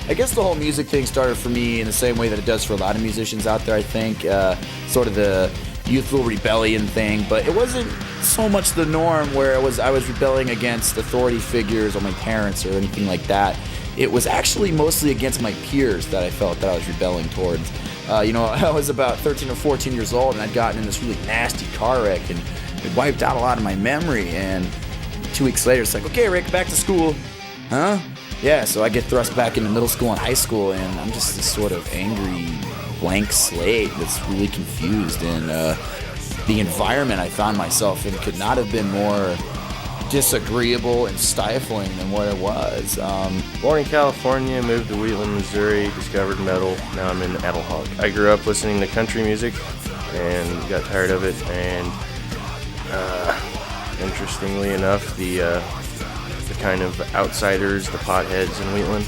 I guess the whole music thing started for me in the same way that it does for a lot of musicians out there, I think. Sort of the youthful rebellion thing, but it wasn't so much the norm where I was rebelling against authority figures or my parents or anything like that. It was actually mostly against my peers that I felt that I was rebelling towards. I was about 13 or 14 years old, and I'd gotten in this really nasty car wreck, and it wiped out a lot of my memory. And 2 weeks later, it's like, okay, Rick, back to school. Huh? Yeah, so I get thrust back into middle school and high school, and I'm just this sort of angry, blank slate that's really confused. And the environment I found myself in could not have been more disagreeable and stifling than what it was. Born in California, moved to Wheatland, Missouri, discovered metal. Now I'm in Metalhawk. I grew up listening to country music and got tired of it. And interestingly enough, the kind of outsiders, the potheads in Wheatland,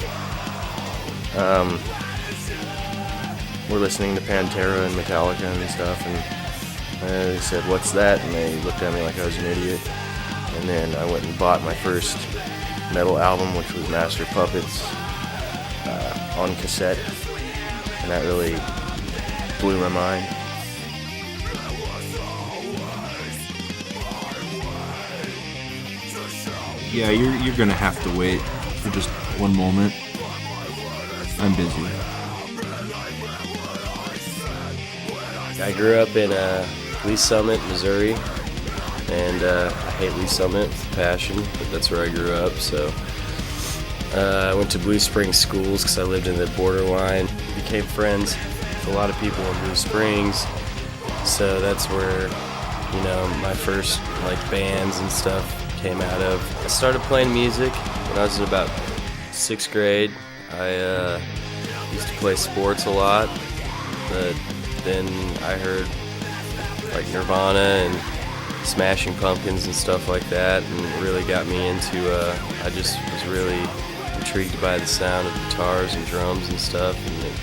were listening to Pantera and Metallica and stuff. And they said, "What's that?" And they looked at me like I was an idiot. And then I went and bought my first metal album, which was Master Puppets, on cassette, and that really blew my mind. Yeah, you're gonna have to wait for just one moment. I'm busy. I grew up in Lee Summit, Missouri. And I hate Lee Summit with passion, but that's where I grew up. So I went to Blue Springs schools because I lived in the borderline. Became friends with a lot of people in Blue Springs. So that's where, my first bands and stuff came out of. I started playing music when I was in about 6th grade. I used to play sports a lot, but then I heard Nirvana and Smashing Pumpkins and stuff like that, and it really got me into, I just was really intrigued by the sound of guitars and drums and stuff, and it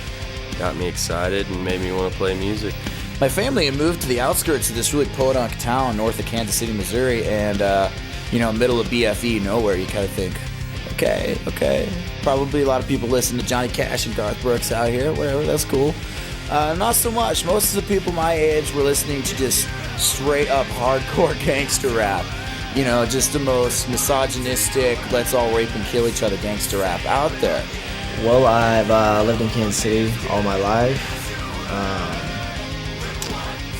got me excited and made me want to play music. My family had moved to the outskirts of this really podunk town north of Kansas City, Missouri, and, middle of BFE, nowhere. You kind of think, okay, probably a lot of people listen to Johnny Cash and Garth Brooks out here, whatever, that's cool. Not so much. Most of the people my age were listening to just straight up hardcore gangster rap. Just the most misogynistic, let's all rape and kill each other gangster rap out there. Well, I've lived in Kansas City all my life,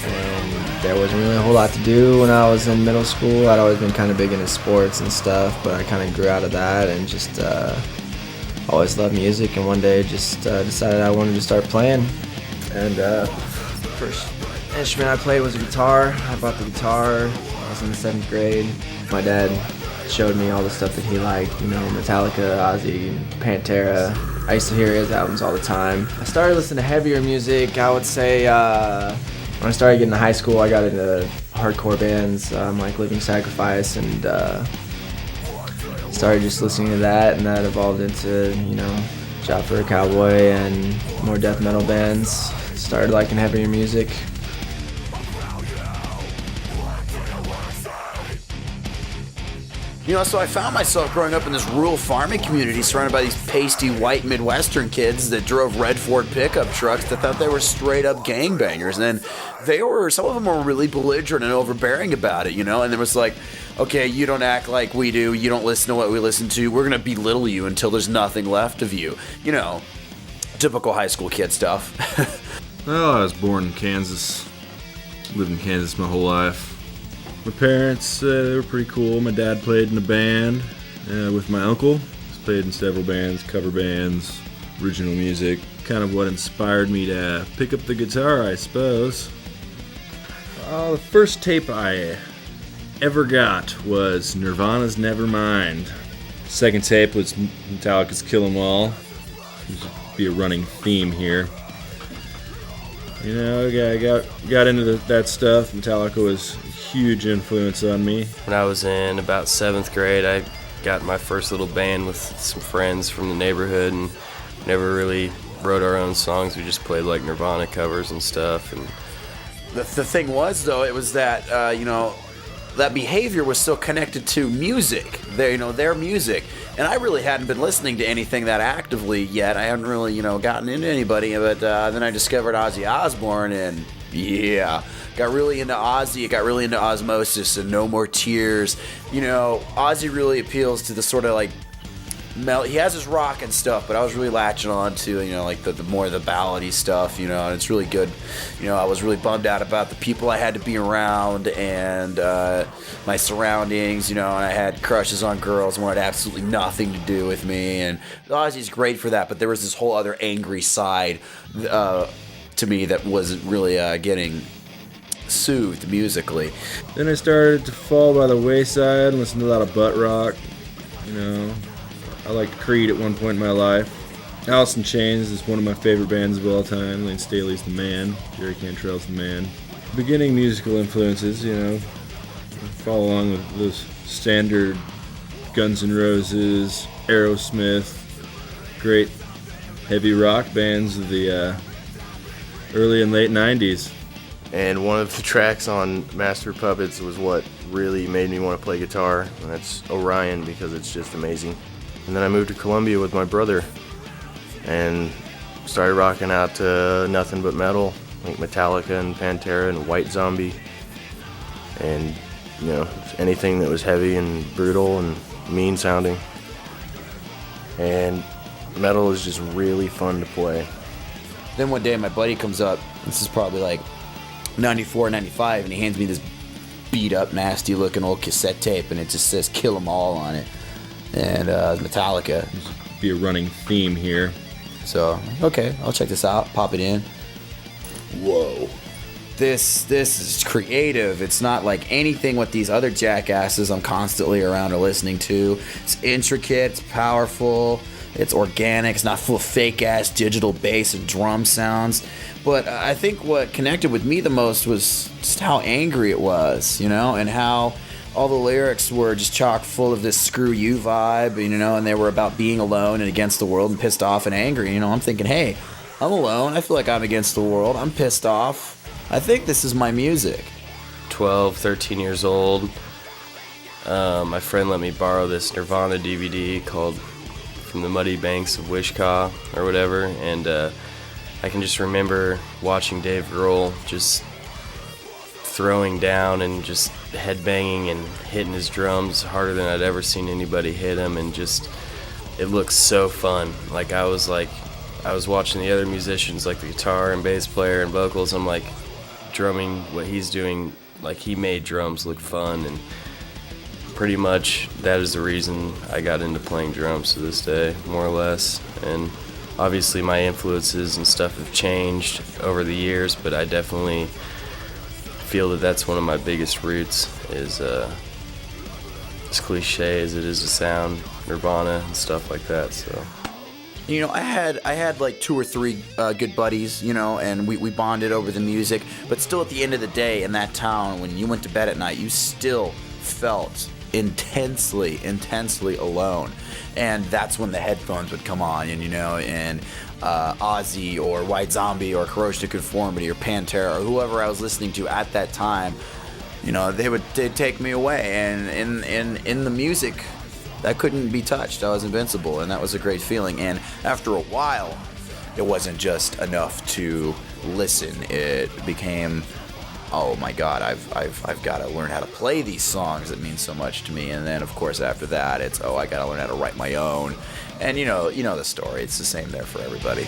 and there wasn't really a whole lot to do when I was in middle school. I'd always been kind of big into sports and stuff, but I kind of grew out of that and just always loved music, and one day just decided I wanted to start playing. And first instrument I played was a guitar. I bought the guitar. I was in the 7th grade. My dad showed me all the stuff that he liked, Metallica, Ozzy, Pantera. I used to hear his albums all the time. I started listening to heavier music, I would say, when I started getting to high school, I got into hardcore bands, like Living Sacrifice, and started just listening to that, and that evolved into, Job for a Cowboy and more death metal bands. Started liking heavier music. So I found myself growing up in this rural farming community surrounded by these pasty white Midwestern kids that drove red Ford pickup trucks that thought they were straight up gangbangers. And then some of them were really belligerent and overbearing about it, and there was like, okay, you don't act like we do, you don't listen to what we listen to, we're going to belittle you until there's nothing left of you. Typical high school kid stuff. Well, I was born in Kansas. Lived in Kansas my whole life. My parents, they were pretty cool. My dad played in a band with my uncle. He's played in several bands, cover bands, original music. Kind of what inspired me to pick up the guitar, I suppose. The first tape I ever got was Nirvana's Nevermind. Second tape was Metallica's Kill 'Em All. There's be a running theme here. I got into that stuff. Metallica was a huge influence on me. When I was in about 7th grade, I got my first little band with some friends from the neighborhood, and never really wrote our own songs. We just played Nirvana covers and stuff. And the thing was, though, it was that that behavior was still connected to music, their music. And I really hadn't been listening to anything that actively yet. I hadn't really, gotten into anybody. But then I discovered Ozzy Osbourne, and yeah, got really into Ozzy. Got really into Osmosis and No More Tears. Ozzy really appeals to the sort of like he has his rock and stuff, but I was really latching on to, like the more of the ballady stuff, and it's really good. I was really bummed out about the people I had to be around and my surroundings, and I had crushes on girls and wanted absolutely nothing to do with me, and Ozzy's great for that, but there was this whole other angry side to me that wasn't really getting soothed musically. Then I started to fall by the wayside and listen to a lot of butt rock, I liked Creed at one point in my life. Alice in Chains is one of my favorite bands of all time. Lane Staley's the man. Jerry Cantrell's the man. Beginning musical influences, follow along with those standard Guns N' Roses, Aerosmith, great heavy rock bands of the early and late 90s. And one of the tracks on Master of Puppets was what really made me want to play guitar, and that's Orion, because it's just amazing. And then I moved to Columbia with my brother and started rocking out to nothing but metal, like Metallica and Pantera and White Zombie, and anything that was heavy and brutal and mean sounding. And metal is just really fun to play. Then one day my buddy comes up, this is probably like 94, 95, and he hands me this beat up, nasty looking old cassette tape, and it just says Kill 'Em All on it. And Metallica. Be a running theme here. So, okay, I'll check this out, pop it in. Whoa. This is creative. It's not like anything what these other jackasses I'm constantly around are listening to. It's intricate, it's powerful, it's organic, it's not full of fake-ass digital bass and drum sounds. But I think what connected with me the most was just how angry it was, and how all the lyrics were just chock full of this screw you vibe, and they were about being alone and against the world and pissed off and angry. I'm thinking, hey, I'm alone. I feel like I'm against the world. I'm pissed off. I think this is my music. 12, 13 years old. My friend let me borrow this Nirvana DVD called From the Muddy Banks of Wishkah or whatever, and I can just remember watching Dave Grohl just throwing down and just headbanging and hitting his drums harder than I'd ever seen anybody hit him, and just it looks so fun. I was watching the other musicians, like the guitar and bass player and vocals. I'm like drumming what he's doing, like he made drums look fun, and pretty much that is the reason I got into playing drums to this day, more or less. And obviously my influences and stuff have changed over the years, but I definitely feel that that's one of my biggest roots, is as cliche as it is to sound, Nirvana and stuff like that. So I had like 2 or 3 good buddies, and we bonded over the music, but still at the end of the day in that town, when you went to bed at night, you still felt intensely alone. And that's when the headphones would come on, and Ozzy or White Zombie or Corrosion of Conformity or Pantera or whoever I was listening to at that time, they'd take me away, and in the music that couldn't be touched. I was invincible, and that was a great feeling. And after a while, it wasn't just enough to listen. It became, oh my God, I've got to learn how to play these songs that mean so much to me. And then, of course, after that, it's, I got to learn how to write my own. And you know the story. It's the same there for everybody.